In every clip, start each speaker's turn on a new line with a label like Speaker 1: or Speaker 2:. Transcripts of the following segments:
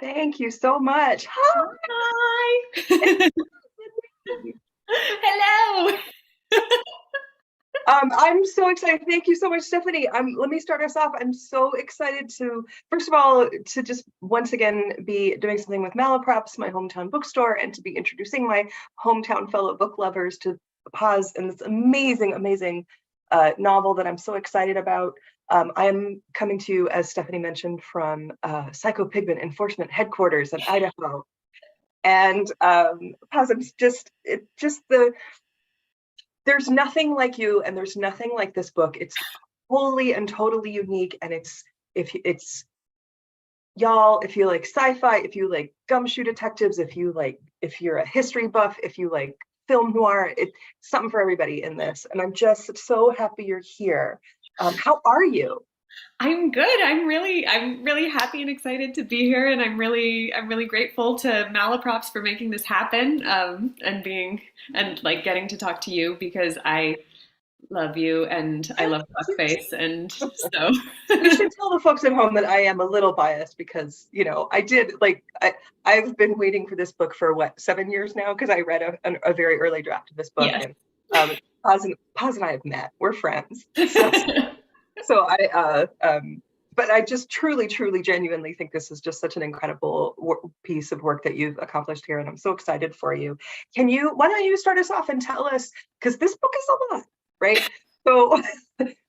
Speaker 1: Thank you so much.
Speaker 2: Hi. Hello.
Speaker 1: I'm so excited. Thank you so much, Stephanie. Let me start us off. I'm so excited to, first of all, to just once again be doing something with Malaprops, my hometown bookstore, and to be introducing my hometown fellow book lovers to Paz and this amazing, amazing novel that I'm so excited about. I am coming to you, as Stephanie mentioned, from Psychopigment Enforcement Headquarters in Idaho. And Paz, there's nothing like you, and there's nothing like this book. It's wholly and totally unique, and if you like sci-fi, if you like gumshoe detectives, if you're a history buff, if you like film noir, it's something for everybody in this. And I'm just so happy you're here. How are you?
Speaker 2: I'm good. I'm really happy and excited to be here, and I'm really grateful to Malaprops for making this happen, and like getting to talk to you because I love you and I love ckface, and so
Speaker 1: we should tell the folks at home that I am a little biased because I've been waiting for this book for 7 years now, because I read a very early draft of this book.
Speaker 2: Yes.
Speaker 1: And Paz and I have met. We're friends. So but I just truly, genuinely think this is just such an incredible piece of work that you've accomplished here, and I'm so excited for you. Why don't you start us off and tell us, because this book is a lot, right? So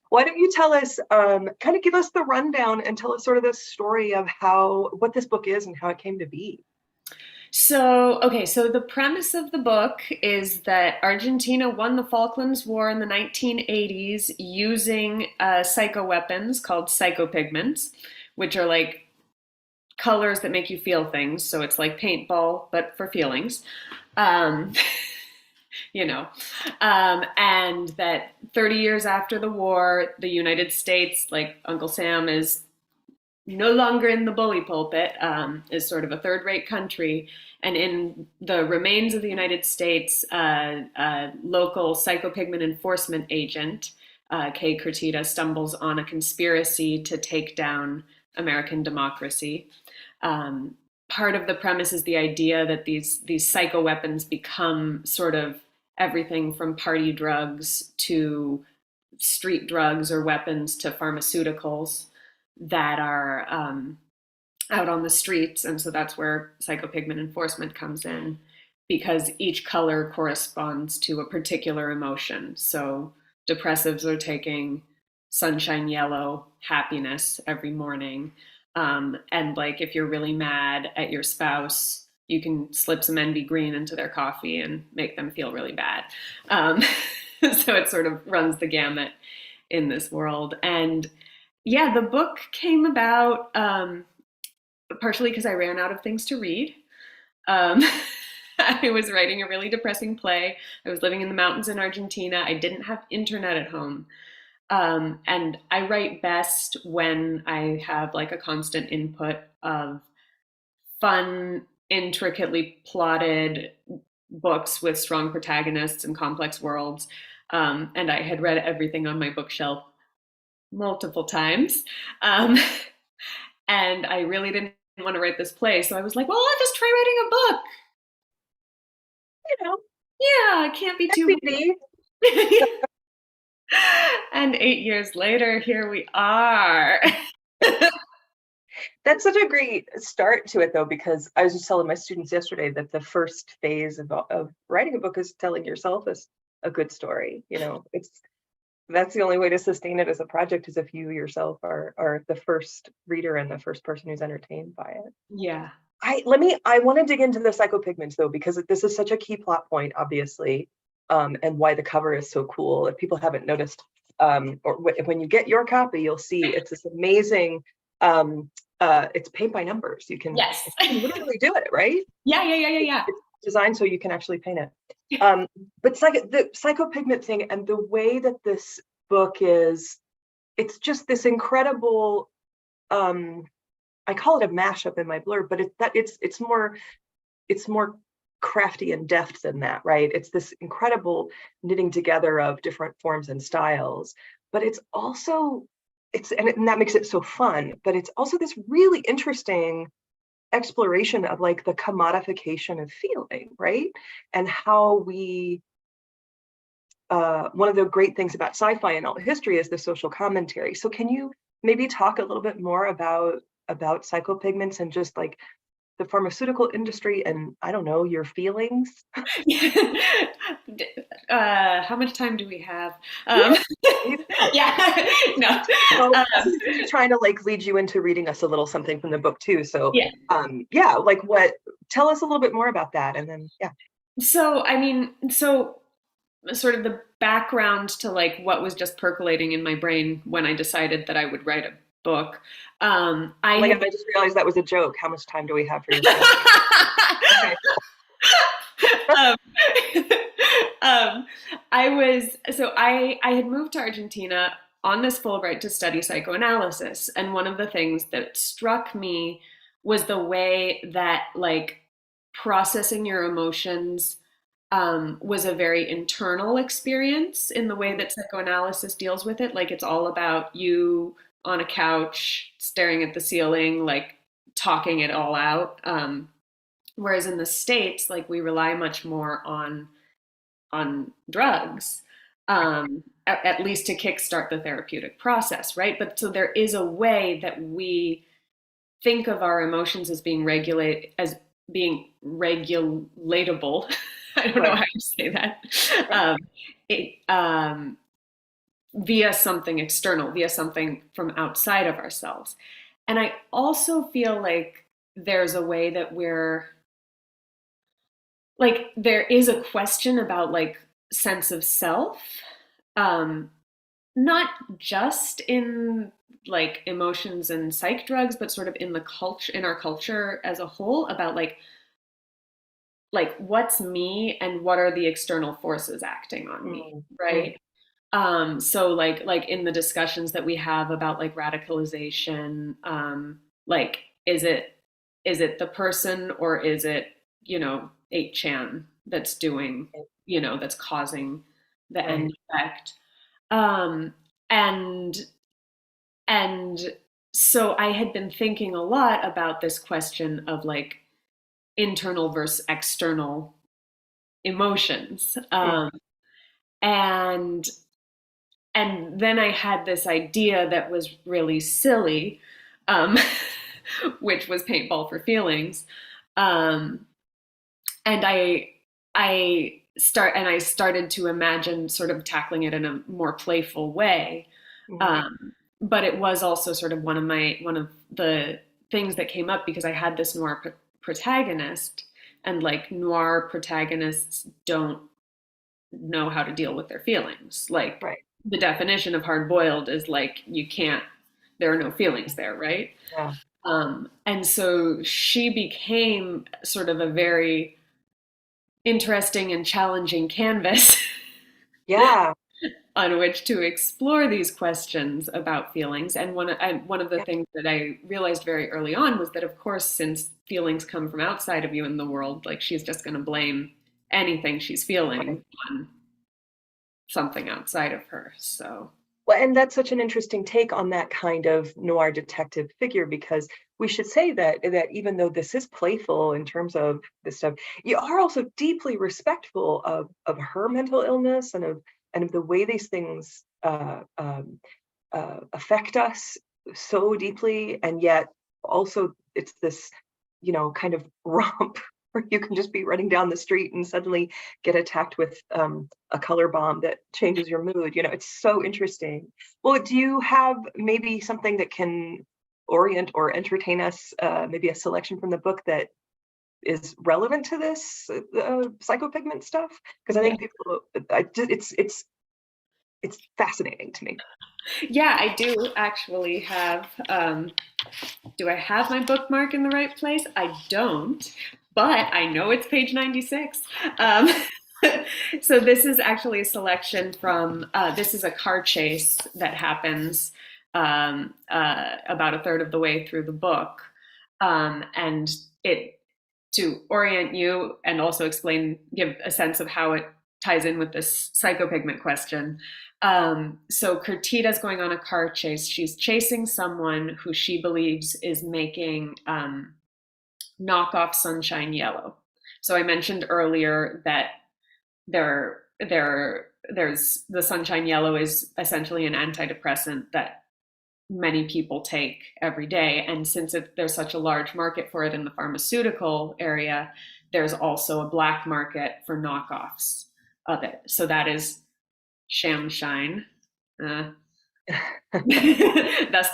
Speaker 1: why don't you tell us, kind of give us the rundown and tell us sort of the story of what this book is and how it came to be.
Speaker 2: So the premise of the book is that Argentina won the Falklands War in the 1980s using psychoweapons called psychopigments, which are like colors that make you feel things. So it's like paintball, but for feelings. And that 30 years after the war, the United States, like Uncle Sam is no longer in the bully pulpit, is sort of a third-rate country. And in the remains of the United States, a local psychopigment enforcement agent, Kay Curtida, stumbles on a conspiracy to take down American democracy. Part of the premise is the idea that these psychoweapons become sort of everything from party drugs to street drugs or weapons to pharmaceuticals that are out on the streets. And so that's where psychopigment enforcement comes in, because each color corresponds to a particular emotion. So depressives are taking sunshine yellow, happiness, every morning. And like if you're really mad at your spouse, you can slip some envy green into their coffee and make them feel really bad. So it sort of runs the gamut in this world. And yeah, the book came about partially because I ran out of things to read. I was writing a really depressing play. I was living in the mountains in Argentina. I didn't have internet at home. And I write best when I have like a constant input of fun, intricately plotted books with strong protagonists and complex worlds. And I had read everything on my bookshelf multiple times. And I really didn't want to write this play. So I was like, well, I'll just try writing a book. Yeah, it can't be too big. And 8 years later, here we are.
Speaker 1: That's such a great start to it, though, because I was just telling my students yesterday that the first phase of writing a book is telling yourself a good story. That's the only way to sustain it as a project, is if you yourself are the first reader and the first person who's entertained by it.
Speaker 2: Yeah.
Speaker 1: I want to dig into the psychopigments, though, because this is such a key plot point, obviously, and why the cover is so cool. If people haven't noticed, or when you get your copy, you'll see it's this amazing. It's paint by numbers. You can literally do it, right?
Speaker 2: Yeah.
Speaker 1: It's designed so you can actually paint it. But the psychopigment thing and the way that this book is, it's just this incredible. I call it a mashup in my blurb, but it's more crafty and deft than that, right? It's this incredible knitting together of different forms and styles, but it's also and that makes it so fun. But it's also this really interesting exploration of like the commodification of feeling, right? And how we, one of the great things about sci-fi and alt history is the social commentary. So can you maybe talk a little bit more about psychopigments and just like the pharmaceutical industry and, I don't know, your feelings?
Speaker 2: How much time do we have? Yeah, no.
Speaker 1: Well, I'm trying to like lead you into reading us a little something from the book too. So yeah, like tell us a little bit more about that, and then
Speaker 2: So I mean, so sort of the background to like what was just percolating in my brain when I decided that I would write a book.
Speaker 1: I just realized that was a joke. How much time do we have for your book? Okay.
Speaker 2: I had moved to Argentina on this Fulbright to study psychoanalysis, and one of the things that struck me was the way that like processing your emotions was a very internal experience in the way that psychoanalysis deals with it. Like it's all about you on a couch staring at the ceiling, like talking it all out. Whereas in the States, like we rely much more on drugs, at least to kickstart the therapeutic process, right? But so there is a way that we think of our emotions as being regulatable. I don't know how to say that. Via something external, via something from outside of ourselves. And I also feel like there's a way that there is a question about like sense of self, not just in like emotions and psych drugs, but sort of in the culture, in our culture as a whole, about like what's me and what are the external forces acting on me, right? So like in the discussions that we have about like radicalization, like is it the person or is it 8chan that's doing, that's causing the end effect. And so I had been thinking a lot about this question of like internal versus external emotions. And then I had this idea that was really silly, which was paintball for feelings. And I started to imagine sort of tackling it in a more playful way. But it was also sort of one of the things that came up because I had this noir protagonist, and like noir protagonists don't know how to deal with their feelings. Like the definition of hard boiled is like there are no feelings there, right?
Speaker 1: Yeah.
Speaker 2: And so she became sort of a very interesting and challenging canvas.
Speaker 1: Yeah.
Speaker 2: On which to explore these questions about feelings. And one of the things that I realized very early on was that, of course, since feelings come from outside of you in the world, like she's just going to blame anything she's feeling on something outside of her. So.
Speaker 1: Well, and that's such an interesting take on that kind of noir detective figure, because we should say that even though this is playful in terms of this stuff, you are also deeply respectful of her mental illness and of the way these things affect us so deeply, and yet also it's this, kind of romp where you can just be running down the street and suddenly get attacked with a color bomb that changes your mood. It's so interesting. Well, do you have maybe something that can orient or entertain us? Maybe a selection from the book that is relevant to this psychopigment stuff? Because I think people, it's fascinating to me.
Speaker 2: Yeah, I do actually have. Do I have my bookmark in the right place? I don't, but I know it's page 96. So this is actually a selection from, this is a car chase that happens about a third of the way through the book. And to orient you and also give a sense of how it ties in with this psychopigment question. So Curtita's going on a car chase. She's chasing someone who she believes is making knockoff sunshine yellow. So I mentioned earlier that there's the sunshine yellow is essentially an antidepressant that many people take every day. And since there's such a large market for it in the pharmaceutical area, there's also a black market for knockoffs of it. So that is Shamshine. That's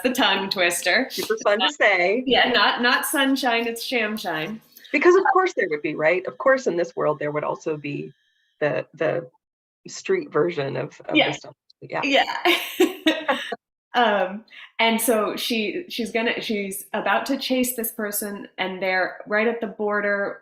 Speaker 2: the tongue twister.
Speaker 1: Super fun to say.
Speaker 2: Yeah, not sunshine, it's Shamshine.
Speaker 1: Because of course there would be, right? Of course in this world there would also be the street version of this stuff. Yeah.
Speaker 2: And so she's about to chase this person, and they're right at the border.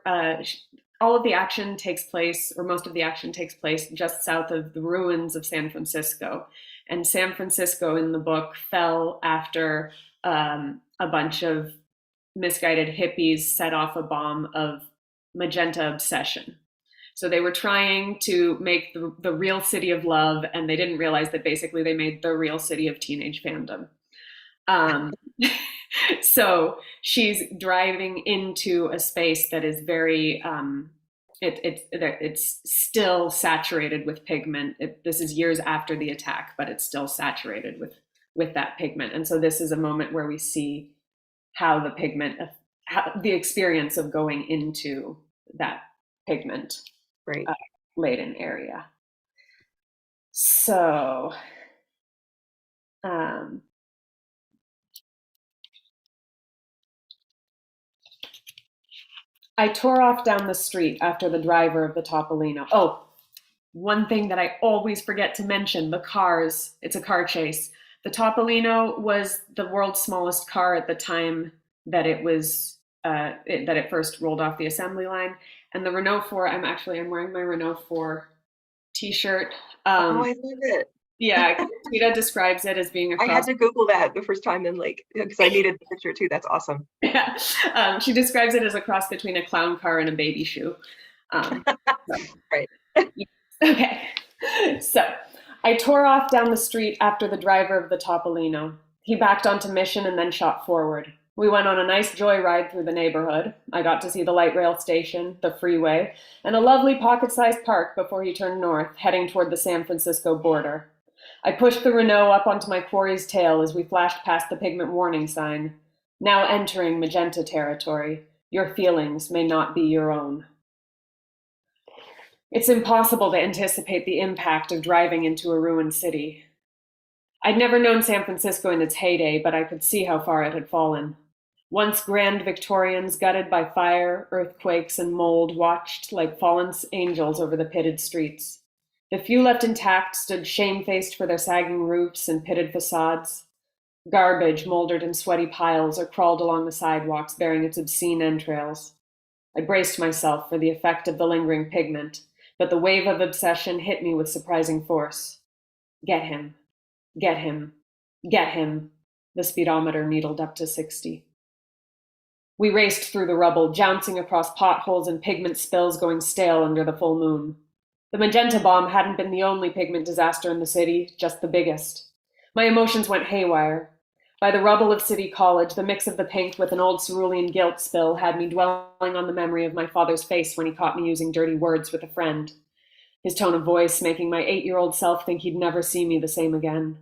Speaker 2: All of the action takes place, or most of the action takes place, just south of the ruins of San Francisco. And San Francisco in the book fell after a bunch of misguided hippies set off a bomb of magenta obsession. So they were trying to make the real city of love, and they didn't realize that basically they made the real city of teenage fandom. So she's driving into a space that is very, it's still saturated with pigment. This is years after the attack, but it's still saturated with that pigment. And so this is a moment where we see how the experience of going into that pigment laden area. So, I tore off down the street after the driver of the Topolino. Oh, one thing that I always forget to mention, the cars. It's a car chase. The Topolino was the world's smallest car at the time that it was that it first rolled off the assembly line. And the Renault 4, I'm wearing my Renault 4 t-shirt.
Speaker 1: Oh, I love it.
Speaker 2: Yeah, Tita describes it as being
Speaker 1: I had to Google that the first time because I needed the picture too. That's awesome.
Speaker 2: Yeah, she describes it as a cross between a clown car and a baby shoe.
Speaker 1: Right.
Speaker 2: Okay, so I tore off down the street after the driver of the Topolino. He backed onto Mission and then shot forward. We went on a nice joyride through the neighborhood. I got to see the light rail station, the freeway, and a lovely pocket-sized park before he turned north, heading toward the San Francisco border. I pushed the Renault up onto my quarry's tail as we flashed past the pigment warning sign. Now entering magenta territory. Your feelings may not be your own. It's impossible to anticipate the impact of driving into a ruined city. I'd never known San Francisco in its heyday, but I could see how far it had fallen. Once grand Victorians gutted by fire, earthquakes, and mold watched like fallen angels over the pitted streets. The few left intact stood shamefaced for their sagging roofs and pitted facades. Garbage moldered in sweaty piles or crawled along the sidewalks bearing its obscene entrails. I braced myself for the effect of the lingering pigment, but the wave of obsession hit me with surprising force. Get him. Get him. Get him. The speedometer needled up to 60. We raced through the rubble, jouncing across potholes and pigment spills going stale under the full moon. The magenta bomb hadn't been the only pigment disaster in the city, just the biggest. My emotions went haywire. By the rubble of City College, the mix of the pink with an old cerulean guilt spill had me dwelling on the memory of my father's face when he caught me using dirty words with a friend. His tone of voice making my 8-year-old self think he'd never see me the same again.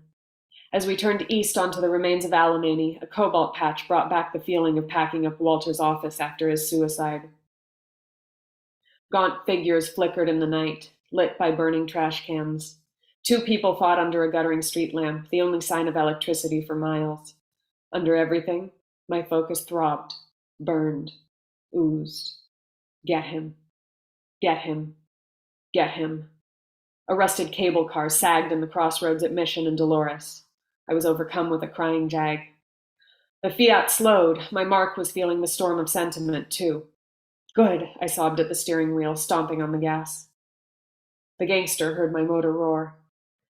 Speaker 2: As we turned east onto the remains of Alemany, a cobalt patch brought back the feeling of packing up Walter's office after his suicide. Gaunt figures flickered in the night, lit by burning trash cans. 2 people fought under a guttering street lamp, the only sign of electricity for miles. Under everything, my focus throbbed, burned, oozed. Get him. Get him. Get him. A rusted cable car sagged in the crossroads at Mission and Dolores. I was overcome with a crying jag. The Fiat slowed. My Mark was feeling the storm of sentiment, too. Good, I sobbed at the steering wheel, stomping on the gas. The gangster heard my motor roar.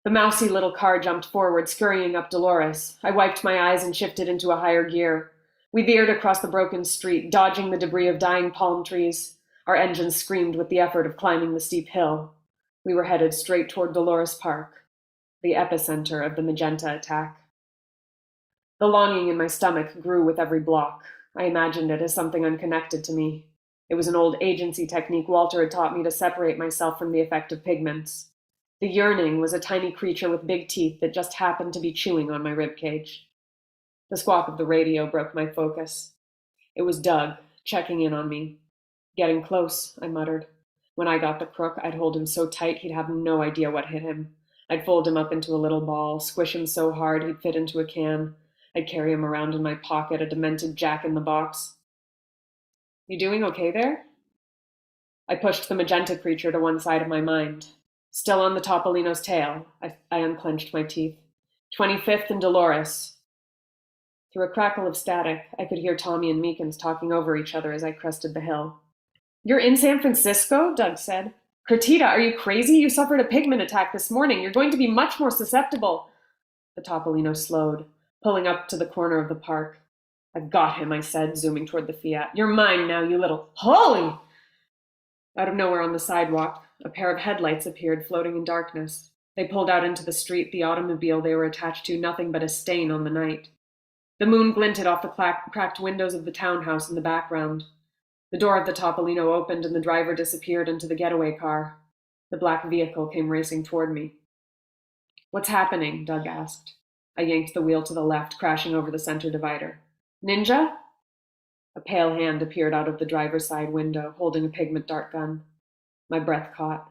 Speaker 2: The mousy little car jumped forward, scurrying up Dolores. I wiped my eyes and shifted into a higher gear. We veered across the broken street, dodging the debris of dying palm trees. Our engines screamed with the effort of climbing the steep hill. We were headed straight toward Dolores Park, the epicenter of the magenta attack. The longing in my stomach grew with every block. I imagined it as something unconnected to me. It was an old agency technique Walter had taught me to separate myself from the effect of pigments. The yearning was a tiny creature with big teeth that just happened to be chewing on my ribcage. The squawk of the radio broke my focus. It was Doug, checking in on me. Getting close, I muttered. When I got the crook, I'd hold him so tight he'd have no idea what hit him. I'd fold him up into a little ball, squish him so hard he'd fit into a can. I'd carry him around in my pocket, a demented jack-in-the-box. You doing okay there? I pushed the magenta creature to one side of my mind. Still on the Topolino's tail, I unclenched my teeth. 25th and Dolores. Through a crackle of static, I could hear Tommy and Meekins talking over each other as I crested the hill. You're in San Francisco? Doug said. Curtida, are you crazy? You suffered a pigment attack this morning. You're going to be much more susceptible. The Topolino slowed, pulling up to the corner of the park. I've got him, I said, zooming toward the Fiat. You're mine now, you little... Holy! Out of nowhere on the sidewalk, a pair of headlights appeared, floating in darkness. They pulled out into the street, the automobile they were attached to nothing but a stain on the night. The moon glinted off the cracked windows of the townhouse in the background. The door of the Topolino opened and the driver disappeared into the getaway car. The black vehicle came racing toward me. What's happening? Doug asked. I yanked the wheel to the left, crashing over the center divider. Ninja? A pale hand appeared out of the driver's side window, holding a pigment dart gun. My breath caught.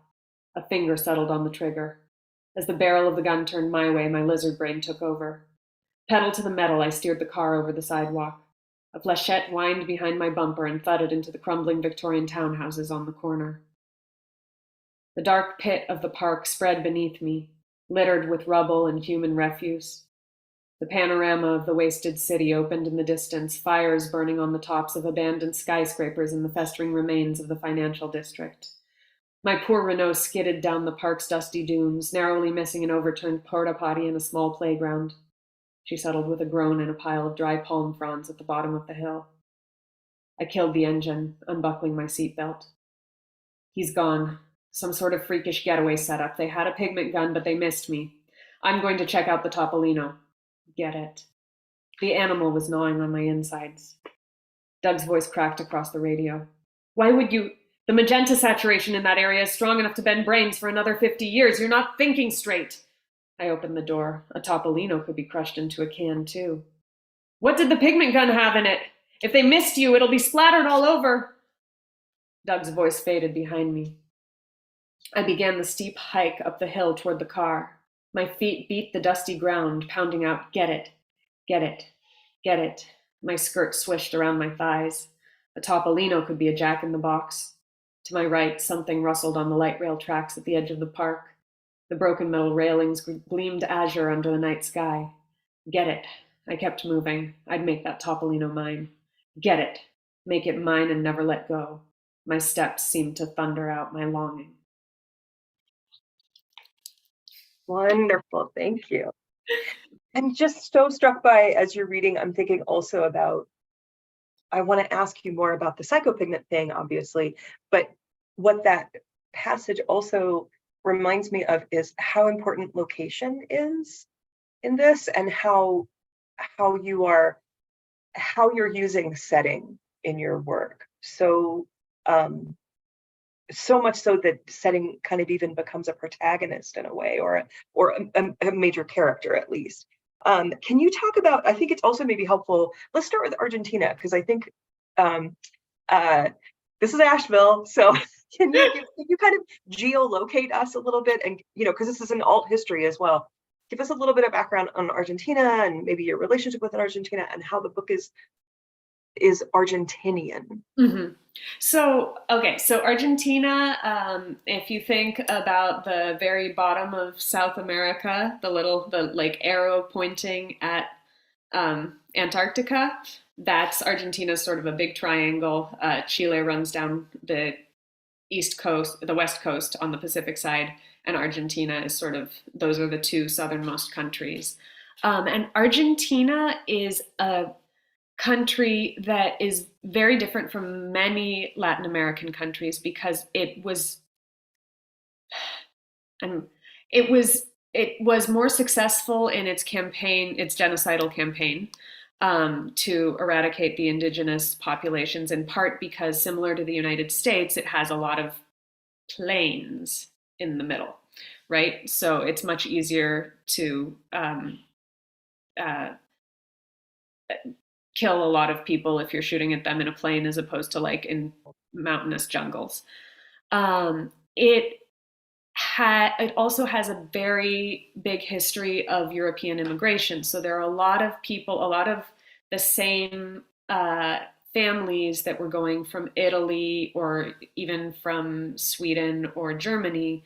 Speaker 2: A finger settled on the trigger. As the barrel of the gun turned my way, my lizard brain took over. Pedal to the metal, I steered the car over the sidewalk. A flechette whined behind my bumper and thudded into the crumbling Victorian townhouses on the corner. The dark pit of the park spread beneath me, littered with rubble and human refuse. The panorama of the wasted city opened in the distance, fires burning on the tops of abandoned skyscrapers and the festering remains of the financial district. My poor Renault skidded down the park's dusty dunes, narrowly missing an overturned porta potty and a small playground. She settled with a groan in a pile of dry palm fronds at the bottom of the hill. I killed the engine, unbuckling my seatbelt. He's gone. Some sort of freakish getaway setup. They had a pigment gun, but they missed me. I'm going to check out the Topolino. Get it. The animal was gnawing on my insides. Doug's voice cracked across the radio. Why would you... The magenta saturation in that area is strong enough to bend brains for another 50 years. You're not thinking straight. I opened the door. A Topolino could be crushed into a can, too. What did the pigment gun have in it? If they missed you, it'll be splattered all over. Doug's voice faded behind me. I began the steep hike up the hill toward the car. My feet beat the dusty ground, pounding out, get it, get it, get it. My skirt swished around my thighs. A Topolino could be a jack-in-the-box. To my right, something rustled on the light rail tracks at the edge of the park. The broken metal railings gleamed azure under the night sky. Get it. I kept moving. I'd make that Topolino mine. Get it. Make it mine and never let go. My steps seemed to thunder out my longing.
Speaker 1: Wonderful. Thank you. I'm just so struck by, as you're reading, I'm thinking also about, I want to ask you more about the psychopigment thing, obviously, but what that passage also reminds me of is how important location is in this, and how you're using setting in your work. So so much so that setting kind of even becomes a protagonist in a way, or a major character at least. Can you talk about, I think it's also maybe helpful, let's start with Argentina, because I think this is Asheville, so can you kind of geolocate us a little bit, and because this is an alt history as well, give us a little bit of background on Argentina and maybe your relationship with Argentina and how the book is Argentinian.
Speaker 2: Mm-hmm. So Argentina, if you think about the very bottom of South America, the arrow pointing at Antarctica, that's Argentina's sort of a big triangle. Chile runs down the east coast, the west coast on the Pacific side, and Argentina is those are the two southernmost countries. And Argentina is a country that is very different from many Latin American countries because it was more successful in its campaign, its genocidal campaign, to eradicate the indigenous populations, in part because, similar to the United States, it has a lot of plains in the middle, right? So it's much easier to uh, kill a lot of people if you're shooting at them in a plain as opposed to like in mountainous jungles. It it also has a very big history of European immigration. So there are a lot of people, a lot of the same families that were going from Italy or even from Sweden or Germany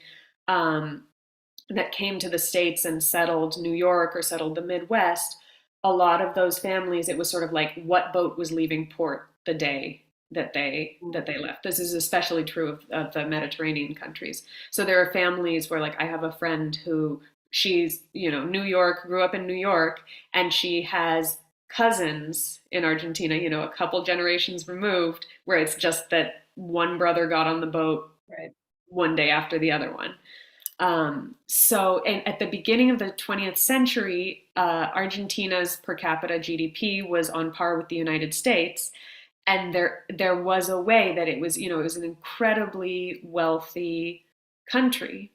Speaker 2: that came to the States and settled New York or settled the Midwest. A lot of those families, it was sort of like what boat was leaving port the day that they left. This is especially true of the Mediterranean countries. So there are families where, like, I have a friend who she's, New York, grew up in New York, and she has cousins in Argentina, a couple generations removed, where it's just that one brother got on the boat
Speaker 1: Right.
Speaker 2: one day after the other one. And at the beginning of the 20th century, Argentina's per capita GDP was on par with the United States. And there was a way that it was an incredibly wealthy country,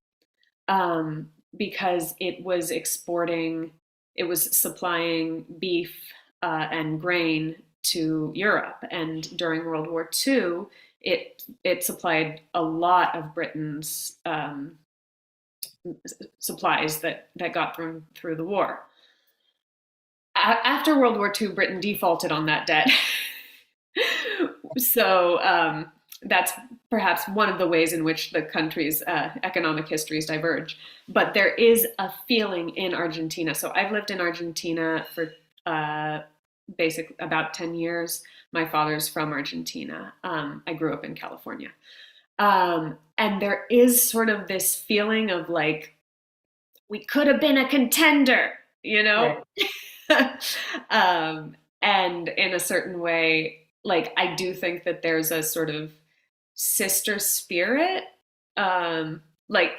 Speaker 2: because it was supplying beef and grain to Europe. And during World War II, it supplied a lot of Britain's supplies that got through the war. After World War II, Britain defaulted on that debt. So that's perhaps one of the ways in which the country's economic histories diverge. But there is a feeling in Argentina. So I've lived in Argentina for basically about 10 years. My father's from Argentina. I grew up in California. And there is sort of this feeling of like, we could have been a contender, Right. And in a certain way, like, I do think that there's a sort of sister spirit. Like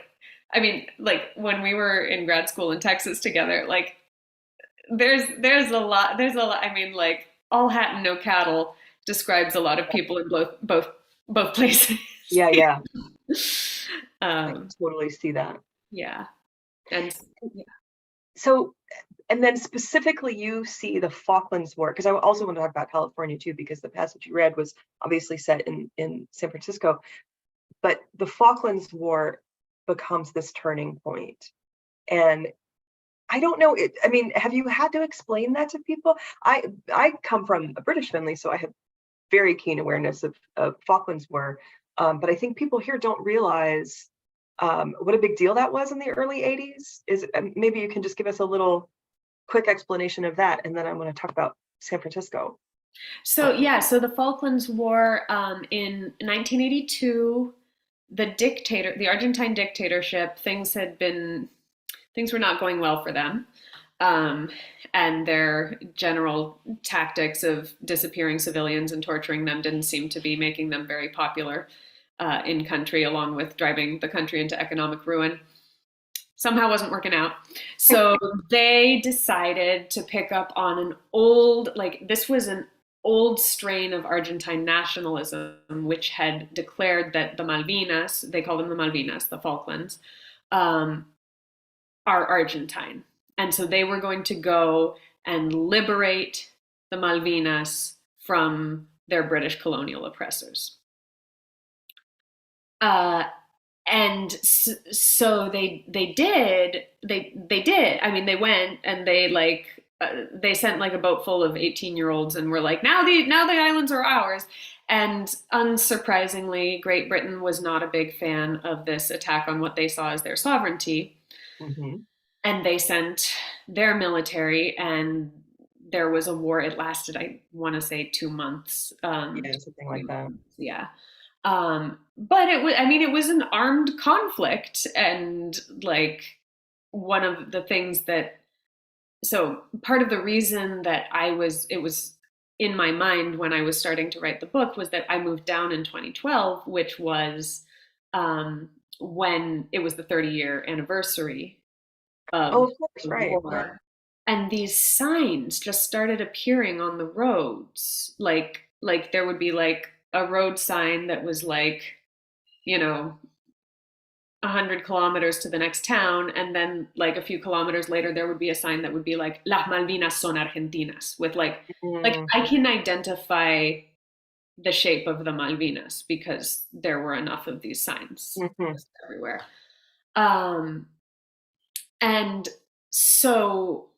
Speaker 2: when we were in grad school in Texas together, like there's a lot. I mean, like, all hat and no cattle describes a lot of people in both places.
Speaker 1: Yeah. I can totally see that.
Speaker 2: Yeah. And
Speaker 1: so, and then specifically you see the Falklands War, because I also want to talk about California too, because the passage you read was obviously set in San Francisco, but the Falklands War becomes this turning point. And I don't know, have you had to explain that to people? I come from a British family, so I have very keen awareness of Falklands War, but I think people here don't realize what a big deal that was in the early 80s. Maybe you can just give us a little quick explanation of that, and then I'm going to talk about San Francisco.
Speaker 2: So the Falklands War, in 1982, the Argentine dictatorship, things were not going well for them. And their general tactics of disappearing civilians and torturing them didn't seem to be making them very popular in country, along with driving the country into economic ruin. Somehow wasn't working out. So they decided to pick up on this was an old strain of Argentine nationalism, which had declared that the Malvinas, they call them the Malvinas, the Falklands, are Argentine. And so they were going to go and liberate the Malvinas from their British colonial oppressors. And so they did. I mean, they went and they sent like a boat full of 18-year-olds and were like, now the islands are ours. And unsurprisingly, Great Britain was not a big fan of this attack on what they saw as their sovereignty.
Speaker 1: Mm-hmm.
Speaker 2: And they sent their military, and there was a war. It lasted, I want to say, 2 months.
Speaker 1: Something like that.
Speaker 2: Yeah. But it was an armed conflict, and like one of the things so part of the reason that it was in my mind when I was starting to write the book was that I moved down in 2012, which was when it was the 30-year anniversary of
Speaker 1: course,
Speaker 2: the
Speaker 1: right.
Speaker 2: war. and these signs just started appearing on the roads. Like there would be like a road sign that was like, you know, 100 kilometers to the next town, and then like a few kilometers later there would be a sign that would be like Las Malvinas son argentinas, with like
Speaker 1: Mm,
Speaker 2: I can identify the shape of the Malvinas because there were enough of these signs
Speaker 1: mhm.
Speaker 2: just everywhere. Um, and so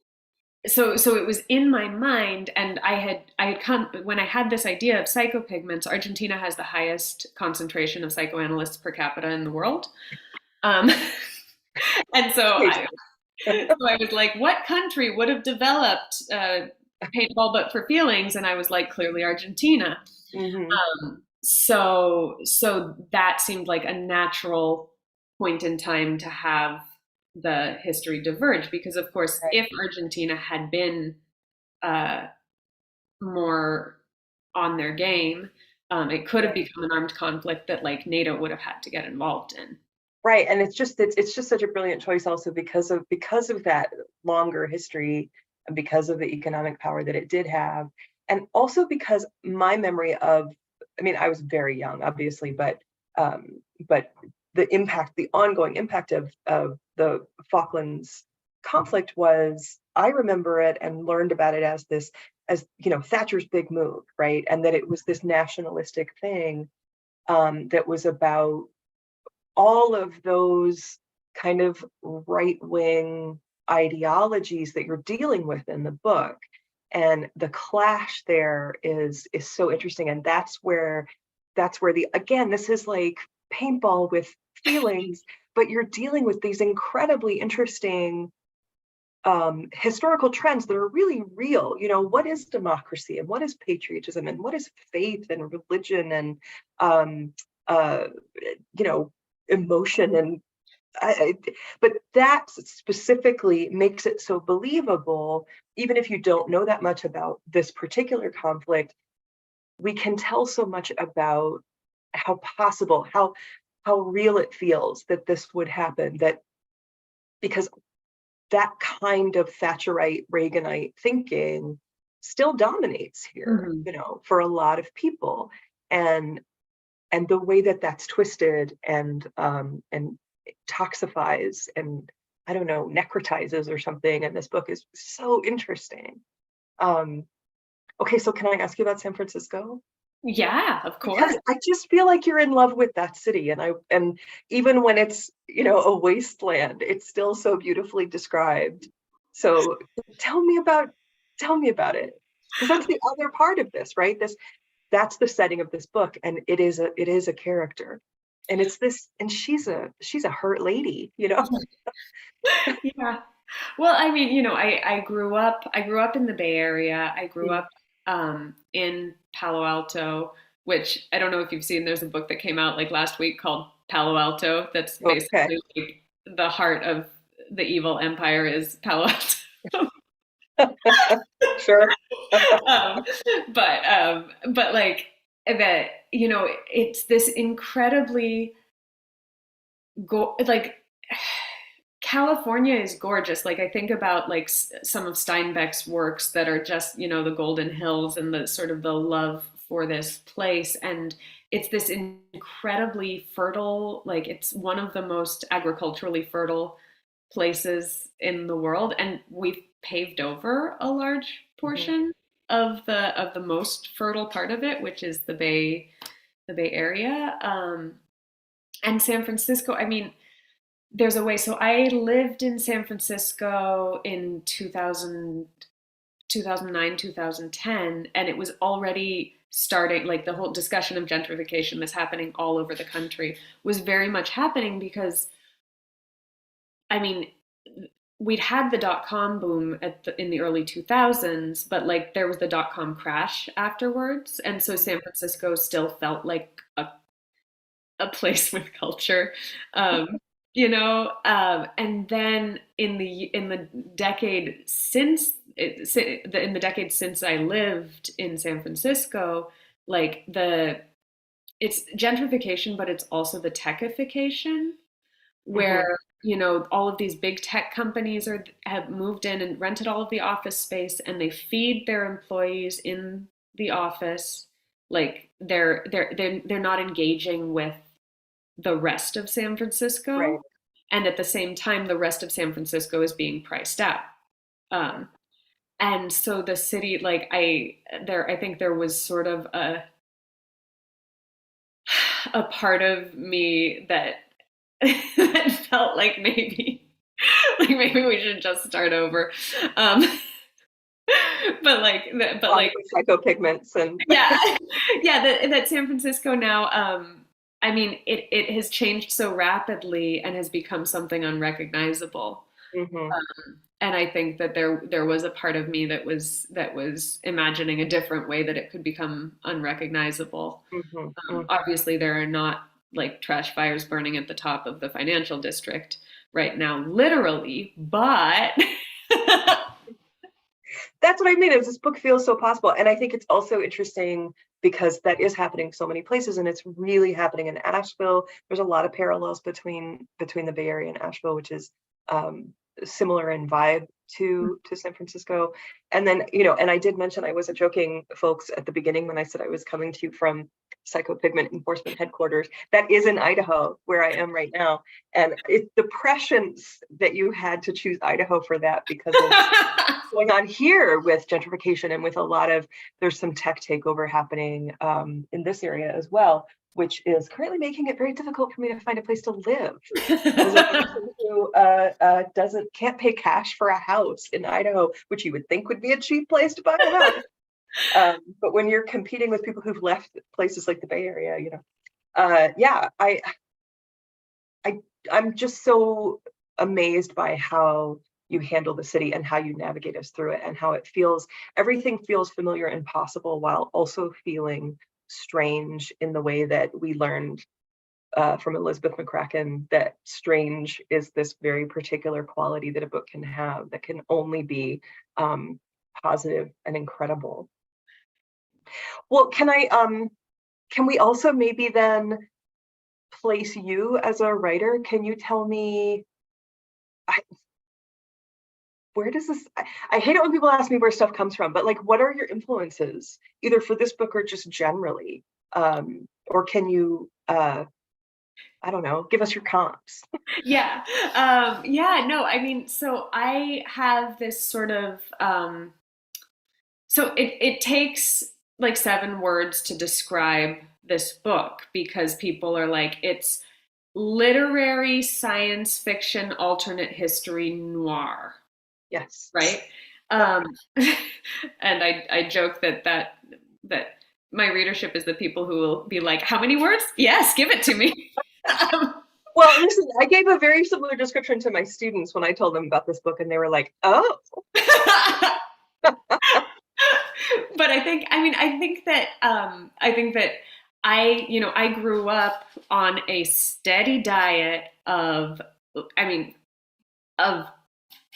Speaker 2: so it was in my mind, and I had come when I had this idea of psychopigments. Argentina has the highest concentration of psychoanalysts per capita in the world. Um, and so I was like, what country would have developed paintball but for feelings? And I was like, clearly Argentina.
Speaker 1: Mhm.
Speaker 2: So that seemed like a natural point in time to have the history diverge, because of course,
Speaker 1: Right.
Speaker 2: if Argentina had been uh, more on their game, it could have
Speaker 1: Right.
Speaker 2: become an armed conflict that like NATO would have had to get involved in.
Speaker 1: Right. And it's just such a brilliant choice also because of that longer history and because of the economic power that it did have. And also because my memory of, I mean, I was very young, obviously, but the ongoing impact of the Falklands conflict was, I remember it and learned about it as this, as you know, Thatcher's big move, right? And that it was this nationalistic thing that was about all of those kind of right-wing ideologies that you're dealing with in the book. And the clash there is so interesting. And that's where the, again, this is like paintball with feelings, but you're dealing with these incredibly interesting historical trends that are really real. You know, what is democracy and what is patriotism and what is faith and religion and um, uh, you know, emotion and but that specifically makes it so believable. Even if you don't know that much about this particular conflict, we can tell so much about how possible, how real it feels that this would happen. That because that kind of Thatcherite, Reaganite thinking still dominates here,
Speaker 2: Mhm.
Speaker 1: you know, for a lot of people, and the way that that's twisted and toxifies and I don't know, necrotizes or something in this book is so interesting. Um, okay, so can I ask you about San Francisco?
Speaker 2: Yeah, of
Speaker 1: Because
Speaker 2: course.
Speaker 1: I just feel like you're in love with that city, and even when it's, you know, a wasteland, it's still so beautifully described. So tell me about tell me about it, because that's the other part of this, right? That's the setting of this book, and it is a character, and it's this, and she's a hurt lady, you know.
Speaker 2: Yeah. Well, I mean, I grew up in the Bay Area. I grew up in Palo Alto, which I don't know if you've seen, there's a book that came out like last week called Palo Alto, that's
Speaker 1: Okay.
Speaker 2: basically like the heart of the evil empire is Palo Alto.
Speaker 1: Sure.
Speaker 2: um, but like that, it's this incredibly like California is gorgeous. Like I think about like some of Steinbeck's works that are just, the Golden Hills and the sort of the love for this place. And it's this incredibly fertile, like it's one of the most agriculturally fertile places in the world. And we've paved over a large
Speaker 1: Mhm.
Speaker 2: portion of the most fertile part of it, which is the Bay Area. And San Francisco, I mean, there's a way. So I lived in San Francisco in 2009, 2010, and it was already starting, like the whole discussion of gentrification that's happening all over the country was very much happening because, I mean, we'd had the dot-com boom in the early 2000s, but like there was the dot-com crash afterwards. And so San Francisco still felt like a place with culture, and then in the decade since in the decade since I lived in San Francisco, like it's gentrification, but it's also the techification, where
Speaker 1: Mhm.
Speaker 2: all of these big tech companies have moved in and rented all of the office space, and they feed their employees in the office. Like they're not engaging with the rest of San Francisco.
Speaker 1: Right.
Speaker 2: And at the same time, the rest of San Francisco is being priced out. And so the city, like I think there was sort of a part of me that that felt like maybe we should just start over. But like
Speaker 1: psychopigments and
Speaker 2: that San Francisco now, I mean, it has changed so rapidly and has become something unrecognizable.
Speaker 1: Mm-hmm.
Speaker 2: And I think that there was a part of me that was imagining a different way that it could become unrecognizable.
Speaker 1: Mm-hmm.
Speaker 2: Obviously, there are not like trash fires burning at the top of the financial district right now, literally, but
Speaker 1: that's what I mean. Is this book feels so possible, and I think it's also interesting because that is happening so many places, and it's really happening in Asheville. There's a lot of parallels between the Bay Area and Asheville, which is similar in vibe to San Francisco. And then, and I did mention, I wasn't joking, folks, at the beginning when I said I was coming to you from Psychopigment Enforcement Headquarters. That is in Idaho, where I am right now. And it's the prescience that you had to choose Idaho for that, because of what's going on here with gentrification and with there's some tech takeover happening in this area as well, which is currently making it very difficult for me to find a place to live. As a person who can't pay cash for a house in Idaho, which you would think would be a cheap place to buy a house. But when you're competing with people who've left places like the Bay Area, I'm just so amazed by how you handle the city and how you navigate us through it, and how everything feels familiar and possible while also feeling strange in the way that we learned from Elizabeth McCracken, that strange is this very particular quality that a book can have that can only be positive and incredible. Well, can we also maybe then place you as a writer? Can you tell me, where does this, I hate it when people ask me where stuff comes from, but like, what are your influences, either for this book or just generally? Or can you, I don't know, give us your comps?
Speaker 2: No, I mean, so I have this sort of, so it takes like 7 words to describe this book, because people are like, it's literary science fiction alternate history noir.
Speaker 1: Yes.
Speaker 2: Right. And I joke that my readership is the people who will be like, how many words? Yes, give it to me.
Speaker 1: Well, listen, I gave a very similar description to my students when I told them about this book, and they were like, oh.
Speaker 2: But I think that I grew up on a steady diet of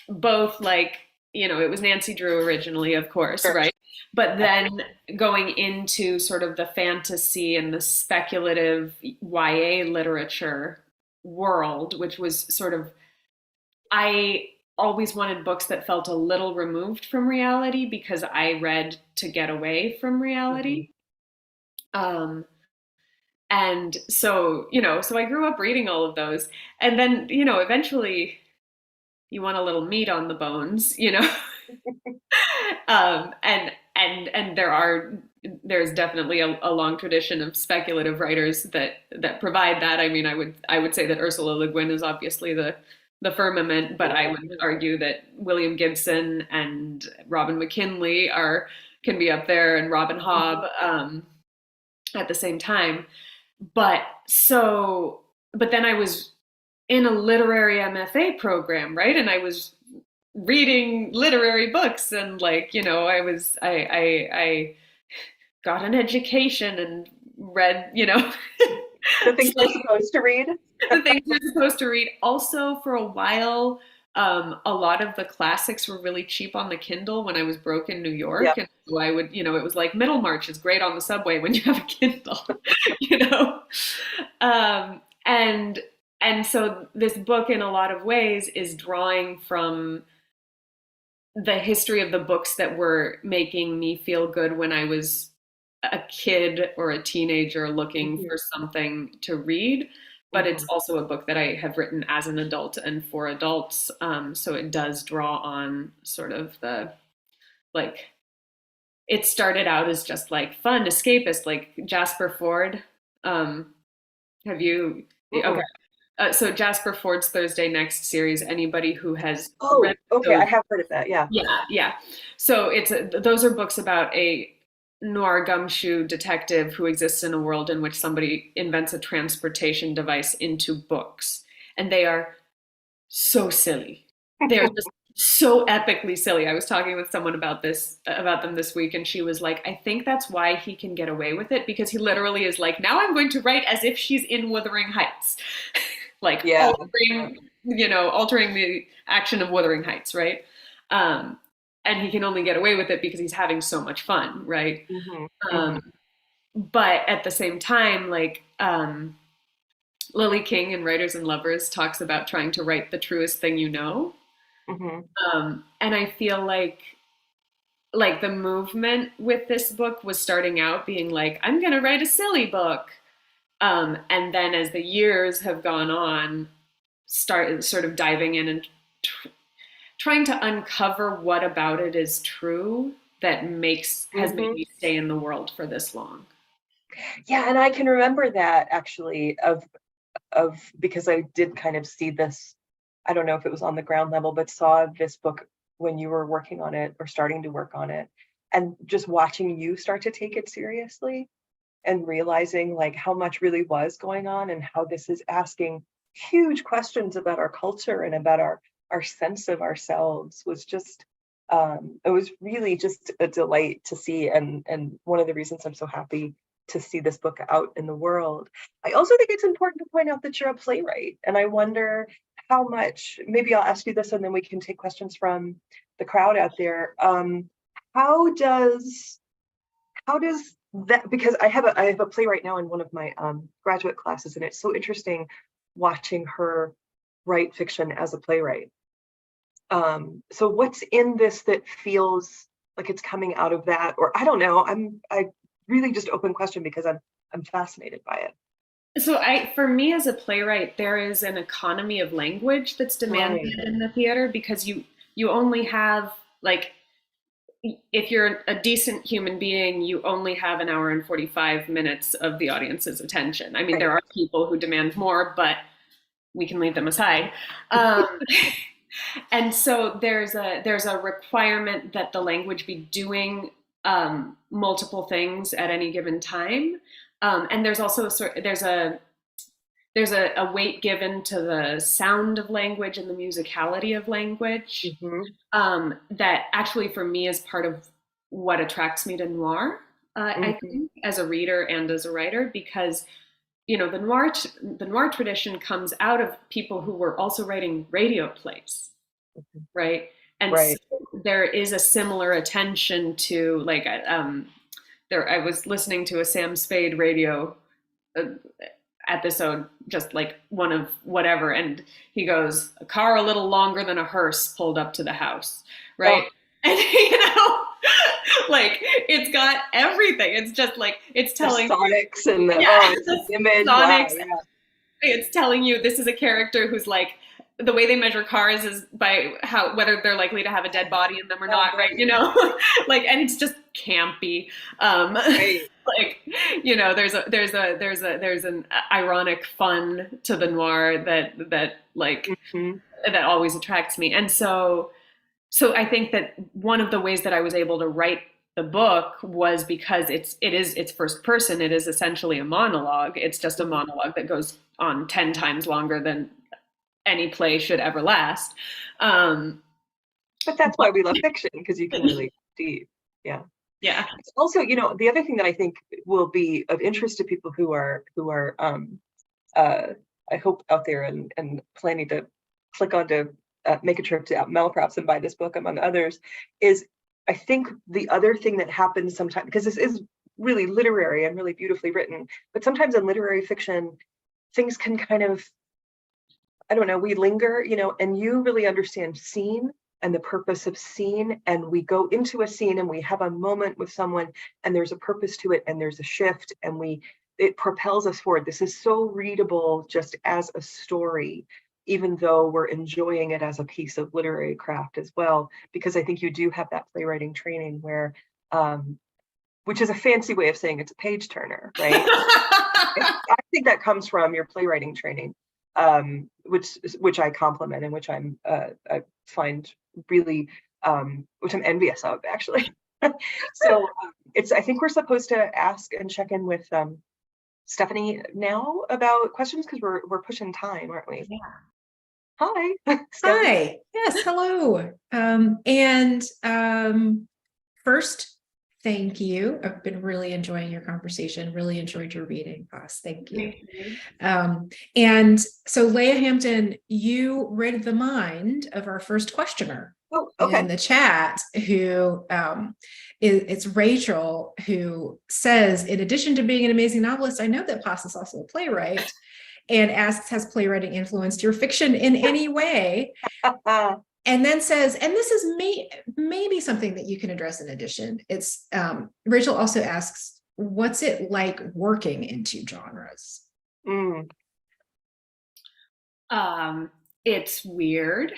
Speaker 2: both, like, it was Nancy Drew originally, of course, sure. Right? But then going into sort of the fantasy and the speculative YA literature world, which was sort of, I always wanted books that felt a little removed from reality, because I read to get away from reality. Mm-hmm. And so, so I grew up reading all of those. And then, eventually you want a little meat on the bones, and there's definitely a long tradition of speculative writers that provide that. I mean, I would say that Ursula Le Guin is obviously the firmament, but I would argue that William Gibson and Robin McKinley can be up there, and Robin Hobb at the same time. But then I was in a literary MFA program, right? And I was reading literary books, and like, I got an education and read,
Speaker 1: the things you're supposed to read.
Speaker 2: The things you're supposed to read. Also, for a while, a lot of the classics were really cheap on the Kindle when I was broke in New York. Yep. And so I would, it was like Middlemarch is great on the subway when you have a Kindle, And so this book, in a lot of ways, is drawing from the history of the books that were making me feel good when I was a kid or a teenager looking for something to read. But it's also a book that I have written as an adult and for adults. So it does draw on sort of the, like, it started out as just like fun, escapist, like Jasper Fforde. Have you? Okay. So Jasper Ford's Thursday Next series, anybody who has read
Speaker 1: okay,
Speaker 2: those,
Speaker 1: I have heard of that, yeah.
Speaker 2: Yeah. So those are books about a noir gumshoe detective who exists in a world in which somebody invents a transportation device into books. And they are so silly. They're just so epically silly. I was talking with someone about them this week, and she was like, I think that's why he can get away with it, because he literally is like, now I'm going to write as if she's in Wuthering Heights. Like, altering the action of Wuthering Heights, right? And he can only get away with it because he's having so much fun, right? But at the same time, like, Lily King in Writers and Lovers talks about trying to write the truest thing you know. And I feel like the movement with this book was starting out being like, I'm going to write a silly book. And then as the years have gone on, start sort of diving in and trying to uncover what about it is true that has made me stay in the world for this long.
Speaker 1: Yeah, and I can remember that actually of because I did kind of see this, I don't know if it was on the ground level, but saw this book when you were working on it or starting to work on it, and just watching you start to take it seriously and realizing like how much really was going on and how this is asking huge questions about our culture and about our sense of ourselves was just, it was really just a delight to see, and one of the reasons I'm so happy to see this book out in the world. I also think it's important to point out that you're a playwright, and I wonder how much, maybe I'll ask you this and then we can take questions from the crowd out there. How does that, because I have a playwright now in one of my graduate classes, and it's so interesting watching her write fiction as a playwright. So what's in this that feels like it's coming out of that, or I don't know, I really just open question because I'm fascinated by it.
Speaker 2: So for me as a playwright, there is an economy of language that's demanded in the theater, because you only have, like, if you're a decent human being, you only have an hour and 45 minutes of the audience's attention. I mean, there are people who demand more, but we can leave them aside. And so there's a requirement that the language be doing multiple things at any given time, and there's also there's a weight given to the sound of language and the musicality of language, that actually for me is part of what attracts me to noir. I think, as a reader and as a writer, because the noir tradition comes out of people who were also writing radio plays, right? And so there is a similar attention to, like, I was listening to a Sam Spade radio episode, just like one of whatever, and he goes, a car a little longer than a hearse pulled up to the house, right? And like, it's got everything. It's just like, it's telling
Speaker 1: the sonics and the image.
Speaker 2: Sonics. Wow, it's telling you this is a character who's like, the way they measure cars is by whether they're likely to have a dead body in them or not, right? Like, and it's just campy. Like, there's an ironic fun to the noir that like that always attracts me. And so I think that one of the ways that I was able to write the book was because it's first person. It is essentially a monologue. It's just a monologue that goes on 10 times longer than any play should ever last.
Speaker 1: But that's why we love fiction, because you can really deep. Yeah. It's also, the other thing that I think will be of interest to people who are I hope out there and planning to click on to make a trip to Malaprops and buy this book, among others, is I think the other thing that happens sometimes, because this is really literary and really beautifully written, but sometimes in literary fiction, things can kind of I don't know, we linger, and you really understand scene and the purpose of scene. And we go into a scene and we have a moment with someone and there's a purpose to it and there's a shift and it propels us forward. This is so readable just as a story, even though we're enjoying it as a piece of literary craft as well, because I think you do have that playwriting training where, which is a fancy way of saying it's a page turner, right? I think that comes from your playwriting training, which I compliment and which I find really, which I'm envious of, actually. So I think we're supposed to ask and check in with Stephanie now about questions because we're pushing time, aren't we?
Speaker 2: Yeah.
Speaker 1: Hi.
Speaker 3: Hi. Yes. Hello. First, thank you. I've been really enjoying your conversation. Really enjoyed your reading, Paz. Thank you. And so, Leah Hampton, you read the mind of our first questioner.
Speaker 1: Oh, okay.
Speaker 3: In the chat, who it's Rachel, who says, in addition to being an amazing novelist, I know that Paz is also a playwright, and asks, has playwriting influenced your fiction in any way? And then says, and this is maybe something that you can address in addition. It's Rachel also asks, what's it like working in two genres?
Speaker 2: It's weird.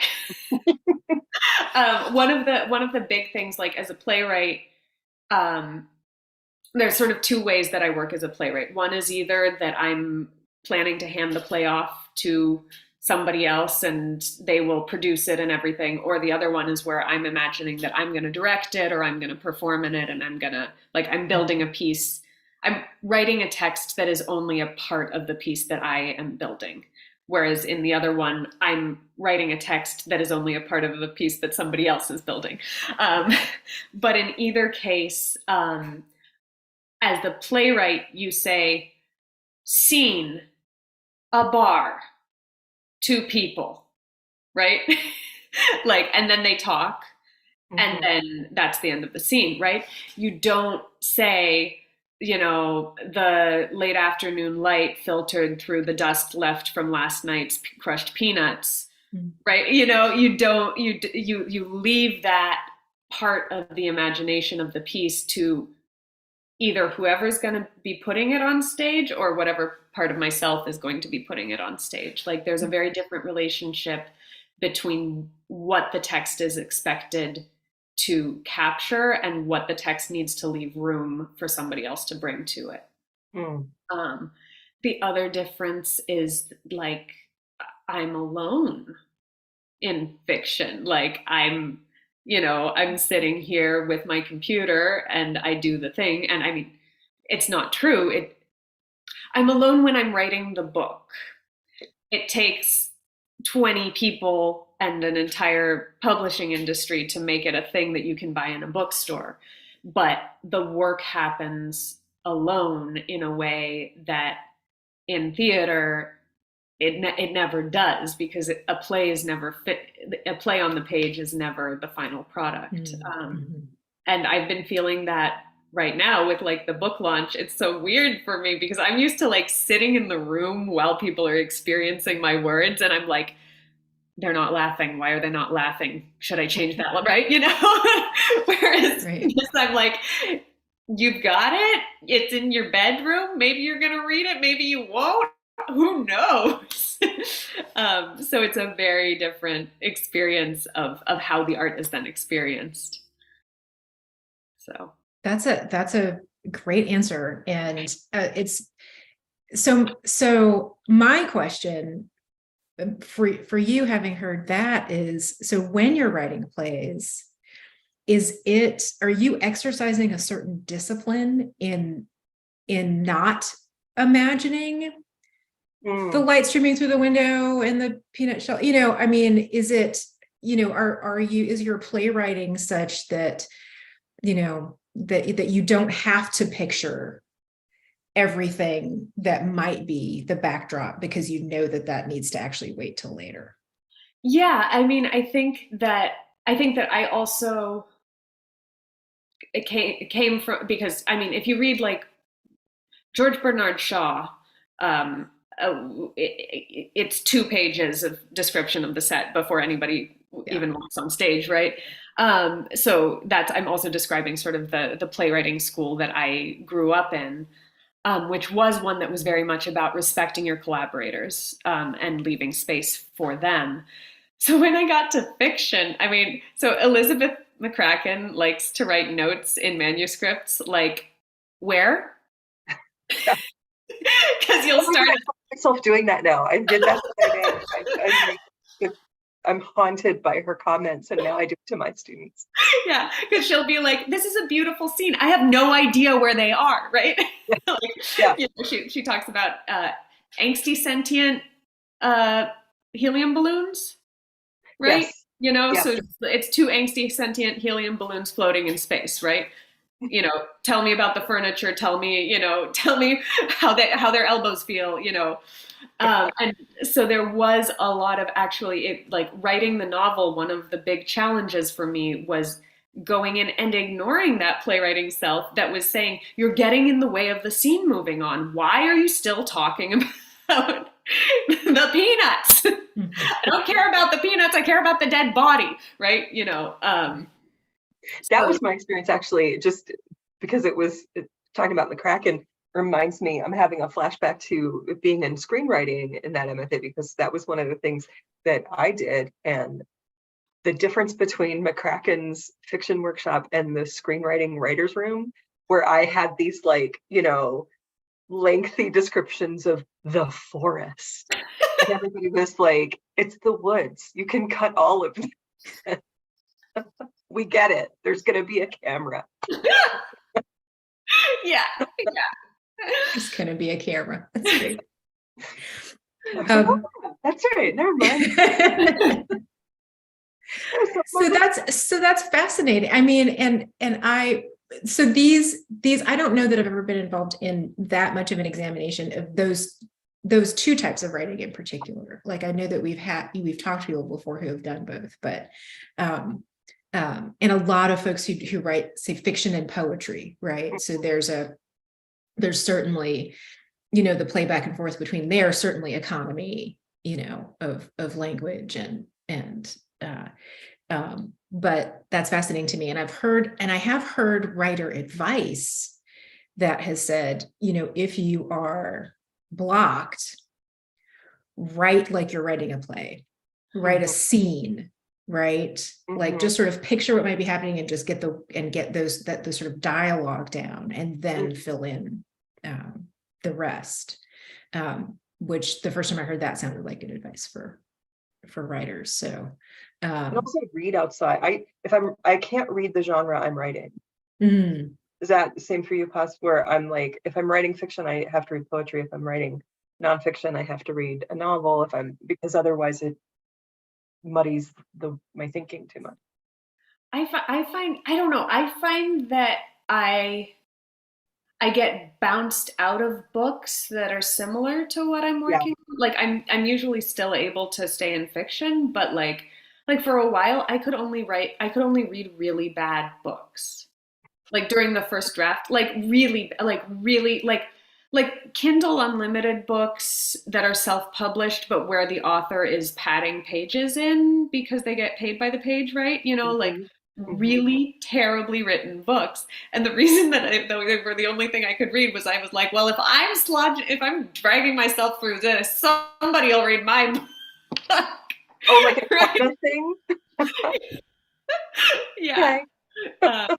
Speaker 2: One of the big things, like as a playwright, there's sort of two ways that I work as a playwright. One is either that I'm planning to hand the play off to somebody else and they will produce it and everything, or the other one is where I'm imagining that I'm going to direct it or I'm going to perform in it, and I'm building a piece. I'm writing a text that is only a part of the piece that I am building. Whereas in the other one, I'm writing a text that is only a part of a piece that somebody else is building. But in either case, as the playwright, you say, scene, a bar, two people, right? And then they talk, and then that's the end of the scene, right? You don't say, the late afternoon light filtered through the dust left from last night's crushed peanuts, right? You leave that part of the imagination of the piece to either whoever's going to be putting it on stage or whatever part of myself is going to be putting it on stage. There's a very different relationship between what the text is expected to capture and what the text needs to leave room for somebody else to bring to it. The other difference is I'm alone in fiction. I'm sitting here with my computer and I do the thing. And I mean, it's not true. I'm alone when I'm writing the book. It takes 20 people and an entire publishing industry to make it a thing that you can buy in a bookstore. But the work happens alone in a way that in theater, it never does, because a play is never a play on the page is never the final product. And I've been feeling that right now with the book launch. It's so weird for me because I'm used to sitting in the room while people are experiencing my words, and I'm like, they're not laughing. Why are they not laughing? Should I change that one? Right? Whereas I'm like, you've got it. It's in your bedroom. Maybe you're going to read it. Maybe you won't. Who knows? So it's a very different experience of how the art is then experienced. So
Speaker 3: that's a great answer. And it's so my question for you, having heard that, is, so when you're writing plays, are you exercising a certain discipline in not imagining the light streaming through the window and the peanut shell? I mean, is it, is your playwriting such that, that you don't have to picture everything that might be the backdrop because that needs to actually wait till later?
Speaker 2: Yeah, I mean, I think that I also, it came from, because I mean, if you read George Bernard Shaw, it's 2 pages of description of the set before anybody even walks on stage, right? So I'm also describing sort of the playwriting school that I grew up in, which was one that was very much about respecting your collaborators and leaving space for them. So when I got to fiction, I mean, so Elizabeth McCracken likes to write notes in manuscripts, like, where? Because you'll start.
Speaker 1: I find myself doing that now. I did that the other day. I'm haunted by her comments, and now I do it to my students.
Speaker 2: Yeah, because she'll be like, "This is a beautiful scene. I have no idea where they are." Right?
Speaker 1: Yeah.
Speaker 2: You know, she talks about angsty sentient helium balloons, right?
Speaker 1: Yes.
Speaker 2: You know,
Speaker 1: Yes.
Speaker 2: so it's 2 angsty sentient helium balloons floating in space, right? You know, tell me about the furniture. Tell me how their elbows feel. You know, and so there was a lot of actually like writing the novel. One of the big challenges for me was going in and ignoring that playwriting self that was saying, "You're getting in the way of the scene moving on. Why are you still talking about the peanuts? I don't care about the peanuts. I care about the dead body." Right? You know.
Speaker 1: That was my experience, actually, just because it was talking about McCracken reminds me, I'm having a flashback to being in screenwriting in that MFA, because that was one of the things that I did. And the difference between McCracken's fiction workshop and the screenwriting writer's room, where I had these like, lengthy descriptions of the forest. And everybody was like, it's the woods. You can cut all of it. We get it. There's going to be a camera.
Speaker 2: Yeah.
Speaker 3: There's going to be a camera. That's great.
Speaker 1: That's right. Never mind.
Speaker 3: So that's fascinating. I mean, so these I don't know that I've ever been involved in that much of an examination of those 2 types of writing in particular. Like, I know that we've talked to people before who have done both, but and a lot of folks who write, say, fiction and poetry, right? So there's certainly, the play back and forth between there, certainly economy, of language and but that's fascinating to me. And I have heard writer advice that has said, if you are blocked, write like you're writing a play, write a scene, right? Like, just sort of picture what might be happening and just get those sort of dialogue down, and then fill in the rest. Which the first time I heard that sounded like good advice for writers. So
Speaker 1: and also read outside. I can't read the genre I'm writing. Is that the same for you, Paz? Where I'm like, if I'm writing fiction, I have to read poetry. If I'm writing nonfiction, I have to read a novel. Because otherwise it muddies my thinking too much. I
Speaker 2: find that I get bounced out of books that are similar to what I'm working on. Like, I'm usually still able to stay in fiction, but like for a while I could only read really bad books. Like during the first draft, like Kindle Unlimited books that are self-published, but where the author is padding pages in because they get paid by the page, right? Like really terribly written books. And the reason that they were the only thing I could read was I was like, well, if I'm dragging myself through this, somebody will read my book.
Speaker 1: Oh, like a right? Thing?
Speaker 2: Yeah. Okay.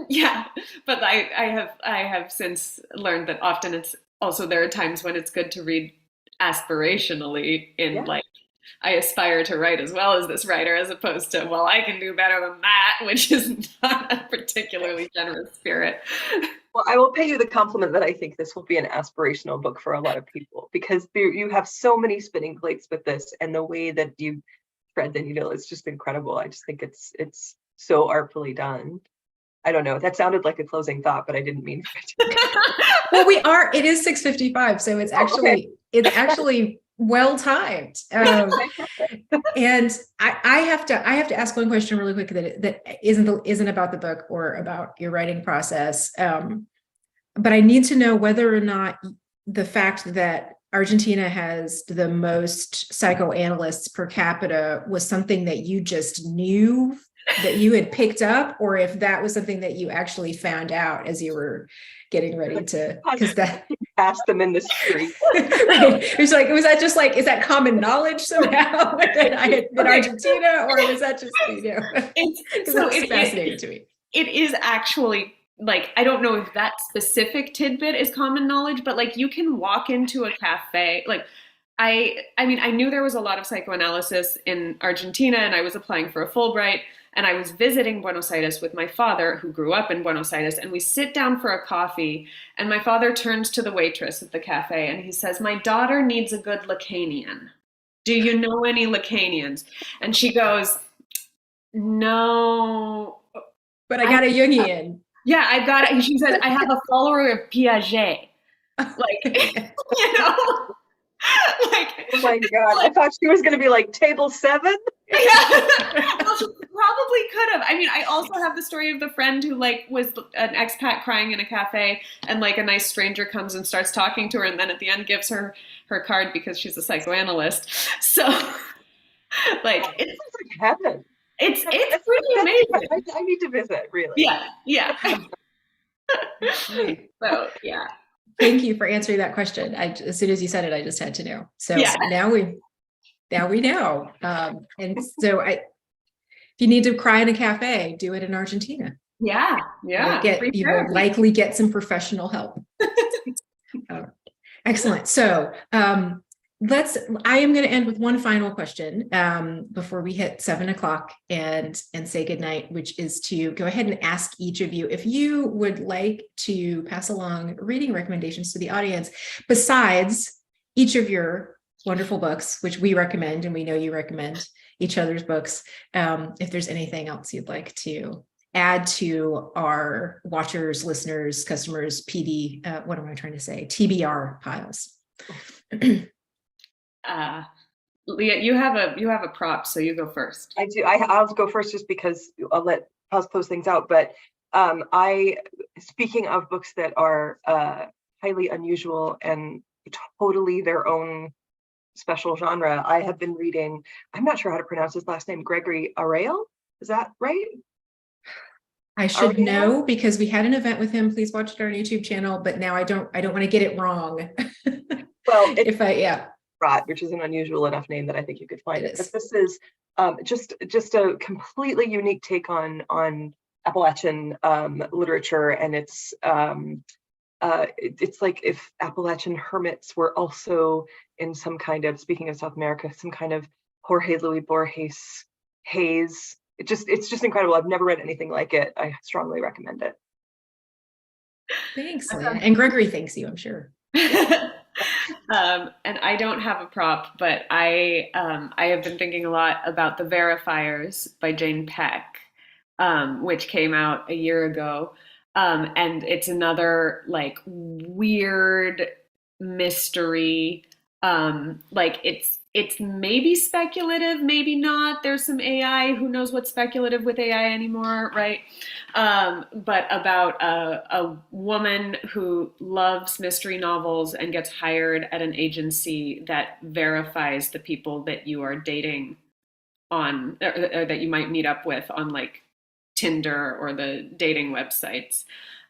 Speaker 2: Yeah, but I have since learned that often it's also, there are times when it's good to read aspirationally like, I aspire to write as well as this writer, as opposed to, well, I can do better than that, which is not a particularly generous spirit.
Speaker 1: Well, I will pay you the compliment that I think this will be an aspirational book for a lot of people, because you have so many spinning plates with this, and the way that you thread the needle is just incredible. I just think it's so artfully done. I don't know. That sounded like a closing thought, but I didn't mean for it to.
Speaker 3: Well, it is 6:55, so it's actually well timed. And I have to ask one question really quick that isn't about the book or about your writing process. But I need to know whether or not the fact that Argentina has the most psychoanalysts per capita was something that you just knew that you had picked up, or if that was something that you actually found out as you were getting ready to, because that
Speaker 1: asked them in the street.
Speaker 3: right. It was like, was that just like, is that common knowledge somehow that I had been Argentina, or was that just, it's fascinating to me.
Speaker 2: It is actually, like, I don't know if that specific tidbit is common knowledge, but like you can walk into a cafe, like I mean, I knew there was a lot of psychoanalysis in Argentina, and I was applying for a Fulbright, and I was visiting Buenos Aires with my father, who grew up in Buenos Aires, and we sit down for a coffee, and my father turns to the waitress at the cafe, and he says, "My daughter needs a good Lacanian. Do you know any Lacanians?" And she goes, "No.
Speaker 3: But I got a Jungian."
Speaker 2: Yeah, I got it. And she says, "I have a follower of Piaget." Like, you know? Like,
Speaker 1: oh my God, I thought she was going to be like table 7.
Speaker 2: Yeah. Well, she probably could have. I mean, I also have the story of the friend who like was an expat crying in a cafe, and like a nice stranger comes and starts talking to her, and then at the end gives her her card because she's a psychoanalyst. So, like, it's
Speaker 1: like heaven.
Speaker 2: It's pretty amazing.
Speaker 1: I need to visit, really.
Speaker 2: Yeah. So yeah.
Speaker 3: Thank you for answering that question. As soon as you said it, I just had to know. So
Speaker 2: yeah.
Speaker 3: now we know. And so if you need to cry in a cafe, do it in Argentina.
Speaker 2: Yeah.
Speaker 3: You will likely get some professional help. Excellent. So I am going to end with one final question before we hit 7:00 and say goodnight, which is to go ahead and ask each of you if you would like to pass along reading recommendations to the audience besides each of your wonderful books, which we recommend, and we know you recommend each other's books. If there's anything else you'd like to add to our watchers, listeners, customers, TBR piles.
Speaker 2: Leah, you have a prop, so you go first.
Speaker 1: I do. I'll go first just because I'll let Paz close things out. But speaking of books that are highly unusual and totally their own special genre, I have been reading, I'm not sure how to pronounce his last name, Gregory Arrayal. Is that right?
Speaker 3: I should know because we had an event with him. Please watch it on our YouTube channel. But now I don't want to get it wrong.
Speaker 1: Well, which is an unusual enough name that I think you could find it. But this is just a completely unique take on Appalachian literature, and it's like if Appalachian hermits were also in some kind of, speaking of South America, some kind of Jorge Luis Borges haze. It's just incredible. I've never read anything like it. I strongly recommend it.
Speaker 3: Thanks, Leah. And Gregory thanks you, I'm sure.
Speaker 2: And I don't have a prop, but I have been thinking a lot about The Verifiers by Jane Peck, which came out a year ago. And it's another like weird mystery. Like it's maybe speculative, maybe not. There's some AI. Who knows what's speculative with AI anymore, right? But about a woman who loves mystery novels and gets hired at an agency that verifies the people that you are dating on, or that you might meet up with on like Tinder or the dating websites.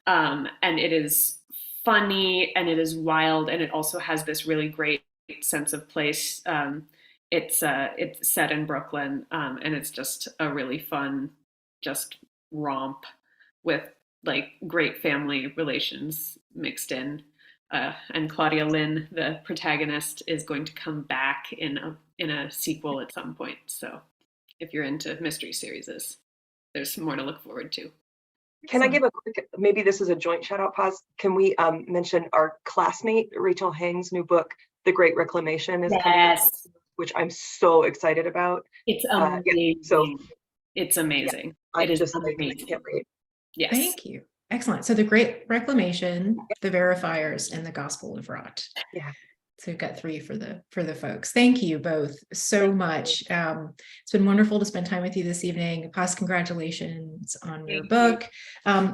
Speaker 2: And it is funny and it is wild, and it also has this really great sense of place. It's set in Brooklyn, and it's just a really fun, just romp with like great family relations mixed in. And Claudia Lynn, the protagonist, is going to come back in a sequel at some point. So if you're into mystery series, there's some more to look forward to.
Speaker 1: Can I give a quick, maybe this is a joint shout out, Paz? Can we mention our classmate, Rachel Hang's new book, The Great Reclamation, is coming out, which I'm so excited about.
Speaker 2: It's amazing.
Speaker 1: So
Speaker 2: it's amazing.
Speaker 1: Yeah,
Speaker 2: it is
Speaker 1: just
Speaker 2: amazing.
Speaker 1: I can't wait.
Speaker 2: Yes.
Speaker 3: Thank you. Excellent. So The Great Reclamation, The Verifiers, and The Gospel of Rot.
Speaker 1: Yeah.
Speaker 3: So we've got 3 for the folks. Thank you both so much. It's been wonderful to spend time with you this evening. Paz, congratulations on your book.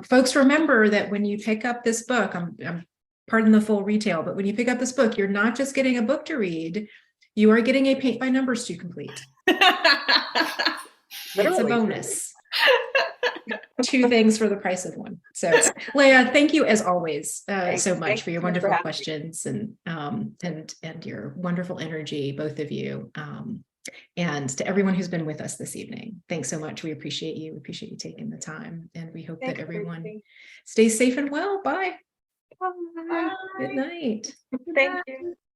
Speaker 3: Folks, remember that when you pick up this book, I'm pardon the full retail, but when you pick up this book, you're not just getting a book to read, you are getting a paint by numbers to complete. It's a bonus. 2 things for the price of 1. So Leah, thank you as always so much for your wonderful questions and your wonderful energy, both of you. And to everyone who's been with us this evening, thanks so much. We appreciate you. We appreciate you taking the time, and we hope that everyone stays safe and well. Bye.
Speaker 1: Bye.
Speaker 3: Good night.
Speaker 1: Thank you.